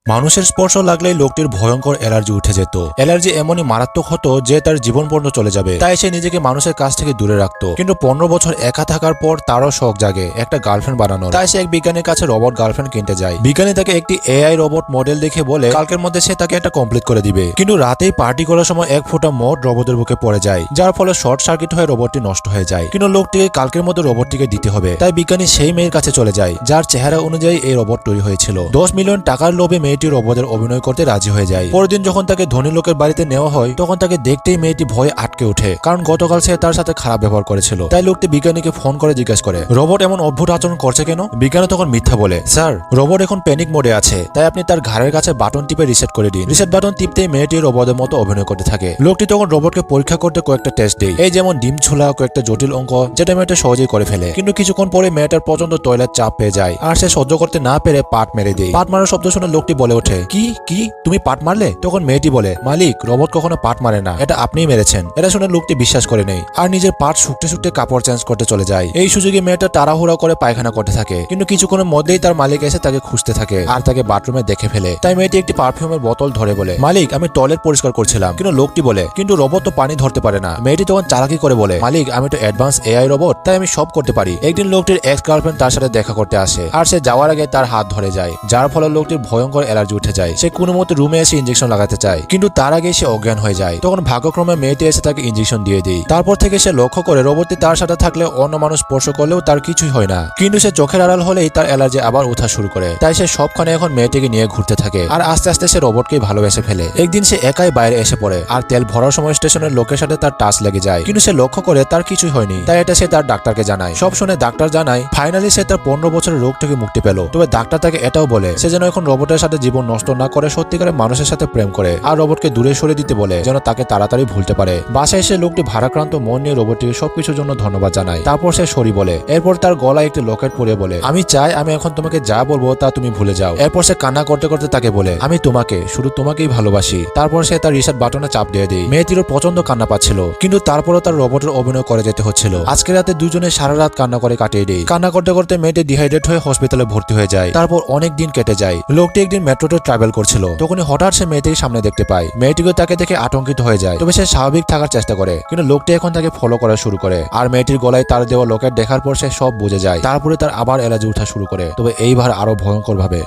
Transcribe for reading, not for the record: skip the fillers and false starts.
মানুষের স্পর্শ লাগলেই লোকটির ভয়ঙ্কর অ্যালার্জি উঠে যেত। অ্যালার্জি এমনই মারাত্মক হতো যে তার জীবন পর্যন্ত চলে যাবে। তাই সে নিজেকে মানুষের কাছ থেকে দূরে রাখতো। কিন্তু 15 বছর একা থাকার পর তারও শখ জাগে একটা গার্লফ্রেন্ড বানানোর। তাই সে এক বিজ্ঞানীর কাছে রোবট গার্লফ্রেন্ড কিনতে যায়। বিজ্ঞানী তাকে একটি এআই রোবট মডেল দেখে বলে কালকের মধ্যে সে তাকে একটা কমপ্লিট করে দিবে। কিন্তু রাতেই পার্টি করার সময় এক ফোঁটা মদ রোবটের বুকে পড়ে যায়, যার ফলে শর্ট সার্কিট হয়ে রোবটটি নষ্ট হয়ে যায়। কিন্তু লোকটিকে কালকের মধ্যে রোবটটিকে দিতে হবে। তাই বিজ্ঞানী সেই মেয়ের কাছে চলে যায় যার চেহারা অনুযায়ী এই রোবট তৈরি হয়েছিল। 10 মিলিয়ন টাকার লোভে মেয়েটি রোবটের অভিনয় করতে রাজি হয়ে যায়। পরের দিন যখন তাকে ধনী লোকের বাড়িতে নেওয়া হয় তখন তাকে দেখতেই মেয়েটি ভয়ে আটকে ওঠে, কারণ গতকাল সে তার সাথে খারাপ ব্যবহার করেছিল। তাই লোকটি বিজ্ঞানীকে ফোন করে জিজ্ঞাসা করে রোবট এমন অদ্ভুত আচরণ করছে কেন। বিজ্ঞানী তখন মিথ্যা বলে, স্যার রোবট এখন প্যানিক মোডে আছে, তাই আপনি তার ঘাড়ের কাছে বাটন টিপে রিসেট করে দিন। রিসেট বাটন টিপতেই মেয়েটি রোবটের মতো অভিনয় করতে থাকে। লোকটি তখন রোবটকে পরীক্ষা করতে কয়েকটা টেস্ট দেয়, এই যেমন ডিম ছোলা, কয়েকটা জটিল অঙ্ক, যেটা মেয়েটা সহজেই করে ফেলে। কিন্তু কিছুক্ষণ পরে মেয়েটার প্রচন্ড টয়লেট চাপ পেয়ে যায় আর সে সহ্য করতে না পেরে পাট মেরে দেয়। পাট মারার শব্দ শুনে লোকটি বলে ওঠে, কি কি তুমি পাট মারলে? তখন মেয়েটি বলে, মালিক রোবট কখনো পাট মারে না, এটা আপনিই মেরেছেন। এটা শুনে লোকটি বিশ্বাস করে নেই আর নিজের পাট শুকতে শুকতে কাপড় চেঞ্জ করতে চলে যায়। এই সুযোগে মেয়েটা তাড়াহুড়া করে পায়খানা করতে থাকে, কিন্তু কিছুক্ষণের মধ্যেই তার মালিক এসে তাকে খুঁজতে থাকে আর তাকে বাথরুমে দেখে ফেলে। তাই মেয়েটি একটি পারফিউমের বোতল ধরে বলে, মালিক আমি টয়লেট পরিষ্কার করছিলাম। কিন্তু লোকটি বলে, কিন্তু রোবট তো পানি ধরতে পারে না। মেয়েটি তখন চালাকি করে বলে, মালিক আমি তো অ্যাডভান্স এআই রোবট, তাই আমি সব করতে পারি। একদিন লোকটির এক্স গার্লফ্রেন্ড তার সাথে দেখা করতে আসে আর সে যাওয়ার আগে তার হাত ধরে যায়, যার ফলে লোকটির ভয়ঙ্কর অ্যালার্জি উঠে যায়। সে কোনো মতে রুমে এসে ইঞ্জেকশন লাগাতে চায়, কিন্তু তার আগে সে অজ্ঞান হয়ে যায়। তখন ভাগ্যক্রমে মেয়েটি এসে তাকে ইঞ্জেকশন দিয়ে দেয়। তারপর থেকে সে লক্ষ্য করে রোবটটি তার সাথে থাকলে অন্য মানুষ স্পর্শ করলেও তার কিছুই হয় না, কিন্তু সে চোখের আড়াল হলেই তার অ্যালার্জি আবার উঠা শুরু করে। তাই সে সবখানে এখন মেয়েটিকে নিয়ে ঘুরতে থাকে আর আস্তে আস্তে সে রোবটকেই ভালোবেসে ফেলে। একদিন সে একাই বাইরে এসে পড়ে আর তেল ভরার সময় স্টেশনের লোকের সাথে তার টাচ লেগে যায়, কিন্তু সে লক্ষ্য করে তার কিছুই হয়নি। তাই এটা সে তার ডাক্তারকে জানায়। সব শুনে ডাক্তার জানায় ফাইনালি সে তার 15 বছরের রোগ থেকে মুক্তি পেল। তবে ডাক্তার তাকে এটাও বলে সে যেন এখন রোবটের সাথে জীবন নষ্ট না করে সত্যিকারের মানুষের সাথে প্রেম করে আর রোবটকে দূরে সরে দিতে বলে যেন তাকে তাড়াতাড়ি ভুলতে পারে। বাসায় এসে লোকটি ভারাক্রান্ত মন নিয়ে রোবটটিকে সবকিছুর জন্য ধন্যবাদ জানায়। তারপর সে সরি বলে। এরপর তার গলায় একটি লকেট পরিয়ে বলে, আমি চাই আমি এখন তোমাকে যা বলবো তা তুমি ভুলে যাও। এরপর সে কান্না করতে করতে তাকে বলে, আমি তোমাকে শুধু তোমাকেই ভালোবাসি। তারপর সে তার রিসেট বাটনে চাপ দিয়ে দেয়। মেয়েটিরও প্রচন্ড কান্না পাচ্ছিল, কিন্তু তারপরও তার রোবটের অভিনয় করে যেতে হচ্ছিল। আজকে রাতে দুজনে সারা রাত কান্না করে কাটিয়ে দেয়। কান্না করতে করতে মেয়েটি ডিহাইড্রেট হয়ে হসপিটালে ভর্তি হয়ে যায়। তারপর অনেক দিন কেটে যায়। লোকটি একদিন মেট্রোতে ট্রাভেল করছিল, তখনই হঠাৎ সে মেয়েটিকে সামনে দেখতে পায়। মেয়েটিকে তাকে দেখে আতঙ্কিত হয়ে যায়, তবে সে স্বাভাবিক থাকার চেষ্টা করে। কিন্তু লোকটি এখন তাকে ফলো করা শুরু করে আর মেয়েটির গলায় তার দেওয়া লকেট দেখার পর সে সব বুঝে যায়। তারপরে তার আবার অ্যালার্জি উঠা শুরু করে, তবে এইবার আরো ভয়ঙ্কর ভাবে।